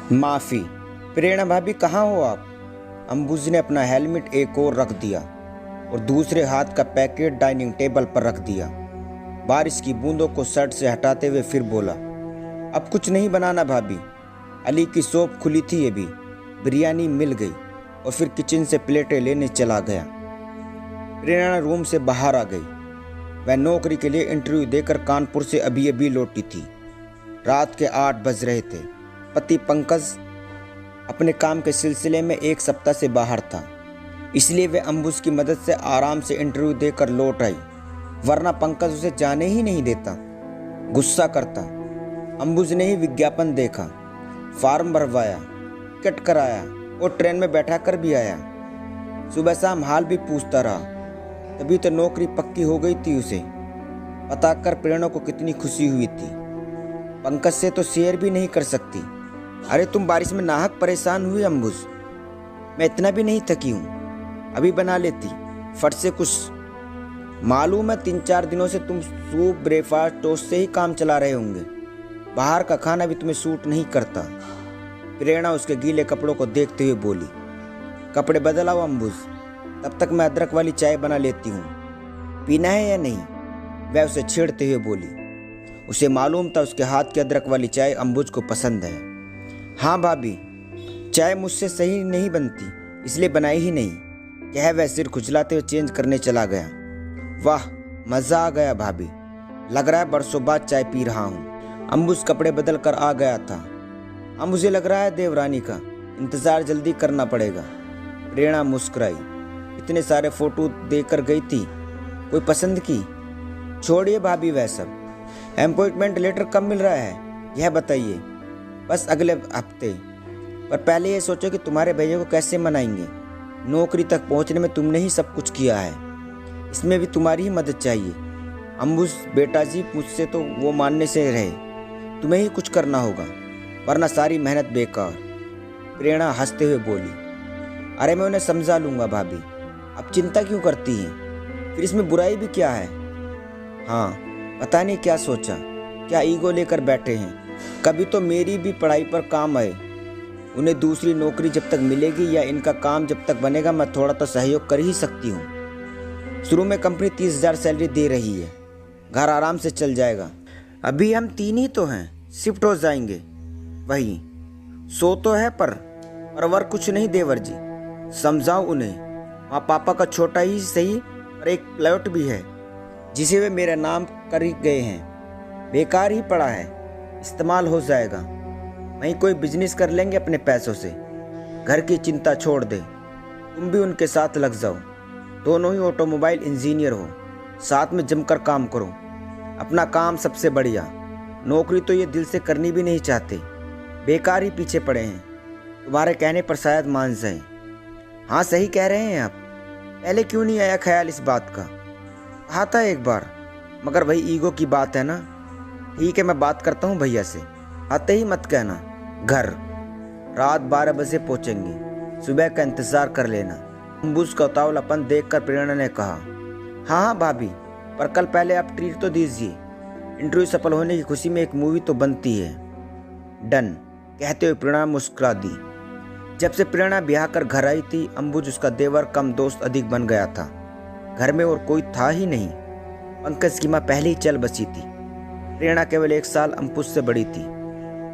माफ़ी। प्रेरणा भाभी कहाँ हो आप? अंबुज ने अपना हेलमेट एक ओर रख दिया और दूसरे हाथ का पैकेट डाइनिंग टेबल पर रख दिया। बारिश की बूंदों को शर्ट से हटाते हुए फिर बोला, अब कुछ नहीं बनाना भाभी। अली की शॉप खुली थी, ये भी बिरयानी मिल गई और फिर किचन से प्लेटें लेने चला गया। प्रेरणा रूम से बाहर आ गई। वह नौकरी के लिए इंटरव्यू देकर कानपुर से अभी अभी लौटी थी। रात के 8 बज रहे थे। पति पंकज अपने काम के सिलसिले में एक सप्ताह से बाहर था, इसलिए वे अंबुज की मदद से आराम से इंटरव्यू देकर लौट आई, वरना पंकज उसे जाने ही नहीं देता, गुस्सा करता। अंबुज ने ही विज्ञापन देखा, फॉर्म भरवाया, टिकट कराया और ट्रेन में बैठा कर भी आया। सुबह शाम हाल भी पूछता रहा। तभी तो नौकरी पक्की हो गई थी उसे। पता कर प्रेरणा को कितनी खुशी हुई थी। पंकज से तो शेयर भी नहीं कर सकती। अरे तुम बारिश में नाहक परेशान हुई अंबुज, मैं इतना भी नहीं थकी हूँ, अभी बना लेती फट से कुछ। मालूम है 3-4 दिनों से तुम सूप ब्रेकफास्ट टोस्ट से ही काम चला रहे होंगे, बाहर का खाना भी तुम्हें सूट नहीं करता। प्रेरणा उसके गीले कपड़ों को देखते हुए बोली, कपड़े बदल आओ अंबुज, तब तक मैं अदरक वाली चाय बना लेती हूँ, पीना है या नहीं? वह उसे छेड़ते हुए बोली। उसे मालूम था उसके हाथ की अदरक वाली चाय अंबुज को पसंद है। हाँ भाभी, चाय मुझसे सही नहीं बनती, इसलिए बनाई ही नहीं, कह वह सिर खुजलाते हुए चेंज करने चला गया। वाह, मज़ा आ गया भाभी, लग रहा है बरसों बाद चाय पी रहा हूँ। अंबुज कपड़े बदल कर आ गया था। अब मुझे लग रहा है देवरानी का इंतज़ार जल्दी करना पड़ेगा। प्रेरणा मुस्कुराई। इतने सारे फोटो देकर गई थी, कोई पसंद की? छोड़िए भाभी वह सब। अपॉइंटमेंट लेटर कब मिल रहा है यह बताइए? बस अगले हफ्ते। पर पहले ये सोचो कि तुम्हारे भैया को कैसे मनाएंगे। नौकरी तक पहुंचने में तुमने ही सब कुछ किया है, इसमें भी तुम्हारी ही मदद चाहिए। अंबुज बेटा जी, मुझसे तो वो मानने से रहे, तुम्हें ही कुछ करना होगा, वरना सारी मेहनत बेकार। प्रेरणा हंसते हुए बोली, अरे मैं उन्हें समझा लूँगा भाभी, अब चिंता क्यों करती हैं? फिर इसमें बुराई भी क्या है? हाँ, पता नहीं क्या सोचा, क्या ईगो लेकर बैठे हैं। कभी तो मेरी भी पढ़ाई पर काम आए। उन्हें दूसरी नौकरी जब तक मिलेगी या इनका काम जब तक बनेगा, मैं थोड़ा तो सहयोग कर ही सकती हूँ। शुरू में कंपनी 30,000 सैलरी दे रही है, घर आराम से चल जाएगा। अभी हम 3 ही तो हैं, शिफ्ट हो जाएंगे। वही 100 तो है, पर वर्क कुछ नहीं देवर जी, समझाओ उन्हें। वहाँ पापा का छोटा ही सही पर एक प्लॉट भी है, जिसे वे मेरा नाम कर ही गए हैं, बेकार ही पड़ा है, इस्तेमाल हो जाएगा। वहीं कोई बिजनेस कर लेंगे अपने पैसों से। घर की चिंता छोड़ दे, तुम भी उनके साथ लग जाओ, दोनों ही ऑटोमोबाइल इंजीनियर हो, साथ में जमकर काम करो। अपना काम सबसे बढ़िया, नौकरी तो ये दिल से करनी भी नहीं चाहते, बेकार ही पीछे पड़े हैं। तुम्हारे कहने पर शायद मान जाए। हाँ सही कह रहे हैं आप, पहले क्यों नहीं आया ख्याल इस बात का? कहा था एक बार, मगर वही ईगो की बात है ना। ठीक है, मैं बात करता हूँ भैया से, आते ही मत कहना। घर रात 12 बजे पहुँचेंगे, सुबह का इंतज़ार कर लेना। अंबुज का उतावलापन देखकर प्रेरणा ने कहा, हाँ हाँ भाभी, पर कल पहले आप ट्रीट तो दीजिए। इंटरव्यू सफल होने की खुशी में एक मूवी तो बनती है। डन, कहते हुए प्रेरणा मुस्कुरा दी। जब से प्रेरणा ब्याह कर घर आई थी, अंबुज उसका देवर कम दोस्त अधिक बन गया था। घर में और कोई था ही नहीं। पंकज की माँ पहले ही चल बसी थी। प्रेरणा केवल 1 साल अंबुज से बड़ी थी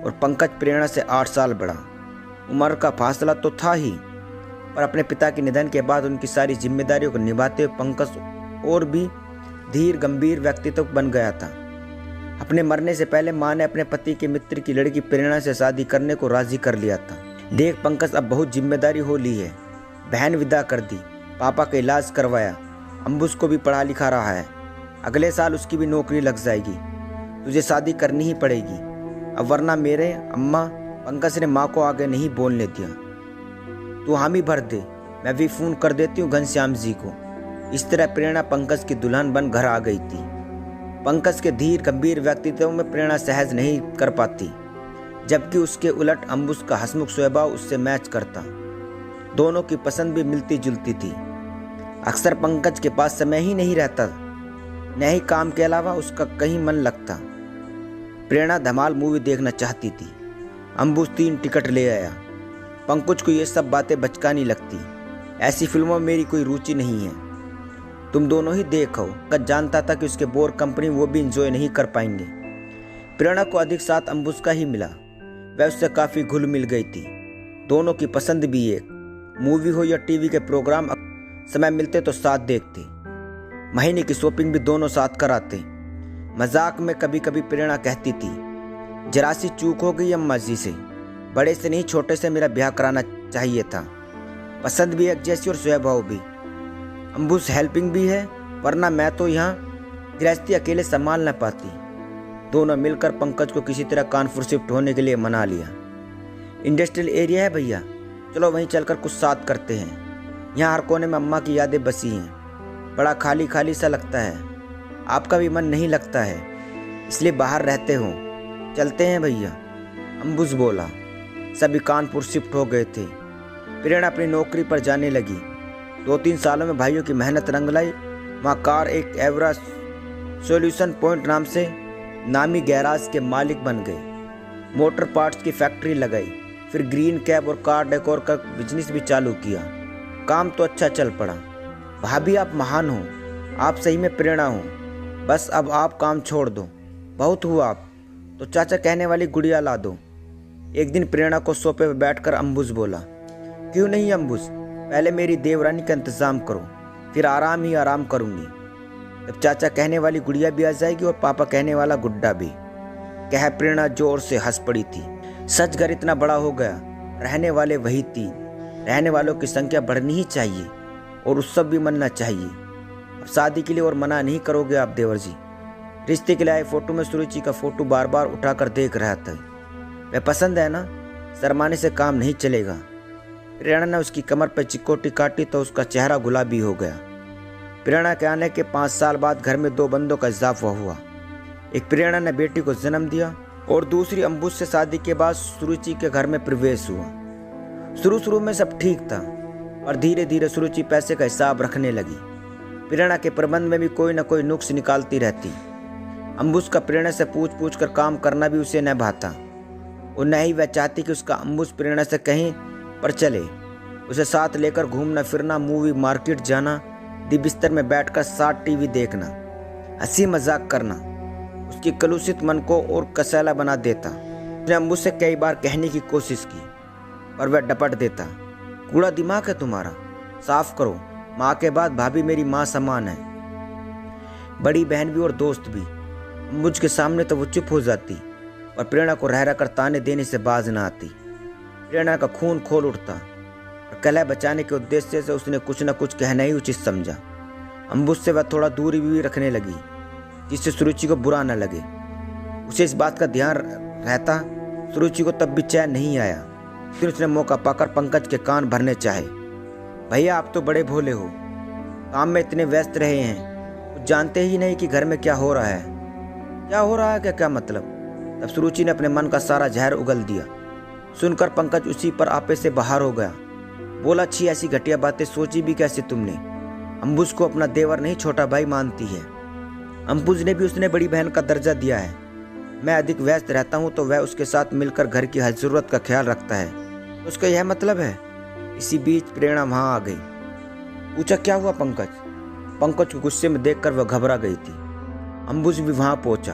और पंकज प्रेरणा से 8 साल बड़ा। उम्र का फासला तो था ही, पर अपने पिता के निधन के बाद उनकी सारी जिम्मेदारियों को निभाते हुए पंकज और भी धीर गंभीर व्यक्तित्व बन गया था। अपने मरने से पहले माँ ने अपने पति के मित्र की लड़की प्रेरणा से शादी करने को राजी कर लिया था। देख पंकज अब बहुत जिम्मेदारी हो ली है। बहन विदा कर दी, पापा का इलाज करवाया, अंबुज को भी पढ़ा लिखा रहा है। अगले साल उसकी भी नौकरी लग जाएगी। तुझे शादी करनी ही पड़ेगी अब, वरना मेरे अम्मा। पंकज ने माँ को आगे नहीं बोलने दिया। तू हामी भर दे, मैं भी फ़ोन कर देती हूँ घनश्याम जी को। इस तरह प्रेरणा पंकज की दुल्हन बन घर आ गई थी। पंकज के धीर गंभीर व्यक्तित्व में प्रेरणा सहज नहीं कर पाती, जबकि उसके उलट अंबुज का हंसमुख स्वभाव उससे मैच करता। दोनों की पसंद भी मिलती जुलती थी। अक्सर पंकज के पास समय ही नहीं रहता, न ही काम के अलावा उसका कहीं मन लगता। प्रेरणा धमाल मूवी देखना चाहती थी, अंबुज 3 टिकट ले आया। पंकज को ये सब बातें बचकानी लगती। ऐसी फिल्मों में मेरी कोई रुचि नहीं है, तुम दोनों ही देखो। कद जानता था कि उसके बोर कंपनी वो भी इंजॉय नहीं कर पाएंगे। प्रेरणा को अधिक साथ अंबुज का ही मिला। वह उससे काफ़ी घुल मिल गई थी। दोनों की पसंद भी एक, मूवी हो या टीवी के प्रोग्राम, समय मिलते तो साथ देखते। महीने की शॉपिंग भी दोनों साथ कराते। मजाक में कभी कभी प्रेरणा कहती थी, जरा सी चूक हो गई अम्मा जी से, बड़े से नहीं छोटे से मेरा ब्याह कराना चाहिए था। पसंद भी एक जैसी और स्वभाव भी। अंबुज हेल्पिंग भी है, वरना मैं तो यहाँ गृहस्थी अकेले संभाल न पाती। दोनों मिलकर पंकज को किसी तरह कानपुर शिफ्ट होने के लिए मना लिया। इंडस्ट्रियल एरिया है भैया, चलो वहीं चलकर कुछ साथ करते हैं। यहाँ हर कोने में अम्मा की यादें बसी हैं, बड़ा खाली खाली सा लगता है। आपका भी मन नहीं लगता है, इसलिए बाहर रहते हो। चलते हैं भैया, अंबुज बोला। सभी कानपुर शिफ्ट हो गए थे। प्रेरणा अपनी नौकरी पर जाने लगी। 2-3 सालों में भाइयों की मेहनत रंग लाई। वहाँ कार एक एवरा सॉल्यूशन पॉइंट नाम से नामी गैराज के मालिक बन गए। मोटर पार्ट्स की फैक्ट्री लगाई, फिर ग्रीन कैब और कार डेकोर का बिजनेस भी चालू किया। काम तो अच्छा चल पड़ा। भाभी आप महान हो, आप सही में प्रेरणा हो। बस अब आप काम छोड़ दो, बहुत हुआ आप तो चाचा कहने वाली गुड़िया ला दो। एक दिन प्रेरणा को सोफे पर बैठकर अंबुज बोला, क्यों नहीं अंबुज, पहले मेरी देवरानी का इंतजाम करो, फिर आराम ही आराम करूंगी। तब चाचा कहने वाली गुड़िया भी आ जाएगी और पापा कहने वाला गुड्डा भी। कह प्रेरणा जोर से हंस पड़ी थी। सच घर इतना बड़ा हो गया, रहने वाले वही 3, रहने वालों की संख्या बढ़नी ही चाहिए और उत्सव भी मनना चाहिए। अब शादी के लिए और मना नहीं करोगे आप देवर जी। रिश्ते के लिए आए फोटो में सुरुचि का फोटो बार बार उठाकर देख रहा था। वह पसंद है ना, शर्माने से काम नहीं चलेगा। प्रेरणा ने उसकी कमर पर चिकोटी काटी तो उसका चेहरा गुलाबी हो गया। प्रेरणा के आने के 5 साल बाद घर में 2 बंदों का इजाफा हुआ। एक प्रेरणा ने बेटी को जन्म दिया और दूसरी अंबुज से शादी के बाद सुरुचि के घर में प्रवेश हुआ। शुरू में सब ठीक था और धीरे धीरे सुरुचि पैसे का हिसाब रखने लगी। प्रेरणा के प्रबंध में भी कोई न कोई नुक्स निकालती रहती। अंबुज का प्रेरणा से पूछ कर काम करना भी उसे न भाता और न ही वह चाहती कि उसका अंबुज प्रेरणा से कहीं पर चले। उसे साथ लेकर घूमना फिरना, मूवी मार्केट जाना, बिस्तर में बैठकर साथ टीवी देखना, हंसी मजाक करना उसकी कलुषित मन को और कसैला बना देता। उसने अंबुज से कई बार कहने की कोशिश की पर वह डपट देता। कूड़ा दिमाग है तुम्हारा, साफ करो। माँ के बाद भाभी मेरी माँ समान है, बड़ी बहन भी और दोस्त भी। अंबुज के सामने तो वो चुप हो जाती और प्रेरणा को रह कर ताने देने से बाज न आती। प्रेरणा का खून खोल उठता और कलह बचाने के उद्देश्य से उसने कुछ न कुछ कहना ही उचित समझा। अंबुज से वह थोड़ा दूरी भी रखने लगी जिससे सुरुचि को बुरा न लगे। उसे इस बात का ध्यान रहता। सुरुचि को तब भी चैन नहीं आया। फिर उसने मौका पाकर पंकज के कान भरने चाहे। भैया आप तो बड़े भोले हो, काम में इतने व्यस्त रहे हैं, कुछ जानते ही नहीं कि घर में क्या हो रहा है। क्या हो रहा है क्या मतलब? तब सुरुचि ने अपने मन का सारा जहर उगल दिया। सुनकर पंकज उसी पर आपे से बाहर हो गया। बोला, अच्छी ऐसी घटिया बातें सोची भी कैसे तुमने? अंबुज को अपना देवर नहीं छोटा भाई मानती है। अंबुज ने भी उसने बड़ी बहन का दर्जा दिया है। मैं अधिक व्यस्त रहता हूँ तो वह उसके साथ मिलकर घर की हर जरूरत का ख्याल रखता है, तो उसका यह मतलब है। इसी बीच प्रेरणा वहां आ गई। पूछा, क्या हुआ पंकज? पंकज को गुस्से में देखकर वह घबरा गई थी। अंबुज भी वहां पहुंचा।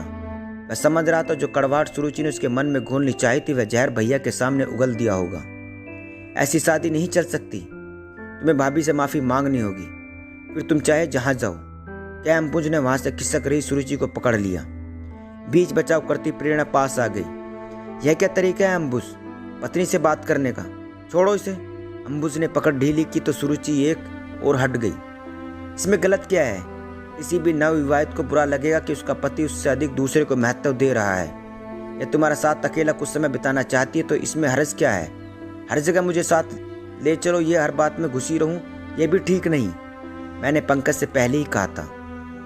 वह समझ रहा था जो कड़वाहट सुरुचि ने उसके मन में घोलनी चाहिए थी वह जहर भैया के सामने उगल दिया होगा। ऐसी शादी नहीं चल सकती, तुम्हें भाभी से माफी मांगनी होगी, फिर तुम चाहे जहां जाओ। क्या अंबुज ने वहां से खिसक रही सुरुचि को पकड़ लिया। बीच बचाव करती प्रेरणा पास आ गई। यह क्या तरीका है अंबुज पत्नी से बात करने का? छोड़ो इसे। अंबुज ने पकड़ ढीली की तो सुरुचि एक और हट गई। इसमें गलत क्या है? किसी भी नवविवाहित को बुरा लगेगा कि उसका पति उससे अधिक दूसरे को महत्व दे रहा है या तुम्हारा साथ अकेला कुछ समय बिताना चाहती है, तो इसमें हर्ज क्या है? हर जगह मुझे साथ ले चलो, ये हर बात में घुसी रहूं, ये भी ठीक नहीं। मैंने पंकज से पहले ही कहा था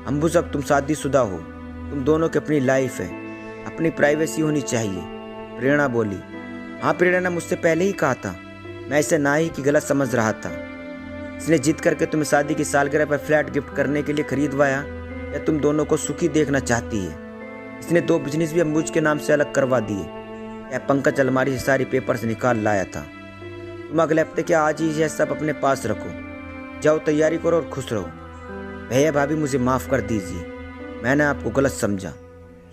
अंबुज अब तुम शादीशुदा हो, तुम दोनों की अपनी लाइफ है, अपनी प्राइवेसी होनी चाहिए। प्रेरणा बोली, हाँ प्रेरणा ने मुझसे पहले ही कहा था, मैं इसे ना ही कि गलत समझ रहा था। इसने जिद करके तुम्हें शादी की सालगिरह पर फ्लैट गिफ्ट करने के लिए खरीदवाया या तुम दोनों को सुखी देखना चाहती है? इसने 2 बिजनेस भी अंबुज के नाम से अलग करवा दिए क्या पंकज अलमारी से सारी पेपर्स निकाल लाया था। तुम अगले हफ्ते क्या आज ही यह सब अपने पास रखो, जाओ तैयारी करो और खुश रहो। भैया भाभी मुझे माफ़ कर दीजिए, मैंने आपको गलत समझा।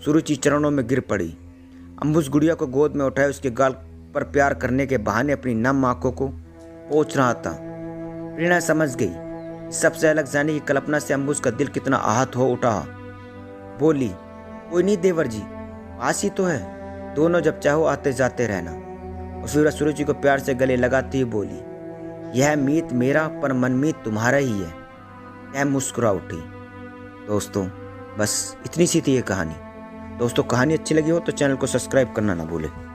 सुरुचि चरणों में गिर पड़ी। अंबुज गुड़िया को गोद में उठाए उसके गाल पर प्यार करने के बहाने अपनी नम आंखों को पोंछ रहा था। प्रेरणा समझ गई। सबसे अलग जाने की कल्पना से अंबुज का दिल कितना आहत हो उठा। बोली, कोई नहीं देवर जी, पास ही तो है, दोनों जब चाहो आते जाते रहना। और फिर सुरुचि को प्यार से गले लगाती हुई बोली, यह मीत मेरा पर मनमीत तुम्हारा ही है। यह मुस्कुरा उठी। दोस्तों बस इतनी सी थी ये कहानी। दोस्तों कहानी अच्छी लगी हो तो चैनल को सब्सक्राइब करना ना भूलें।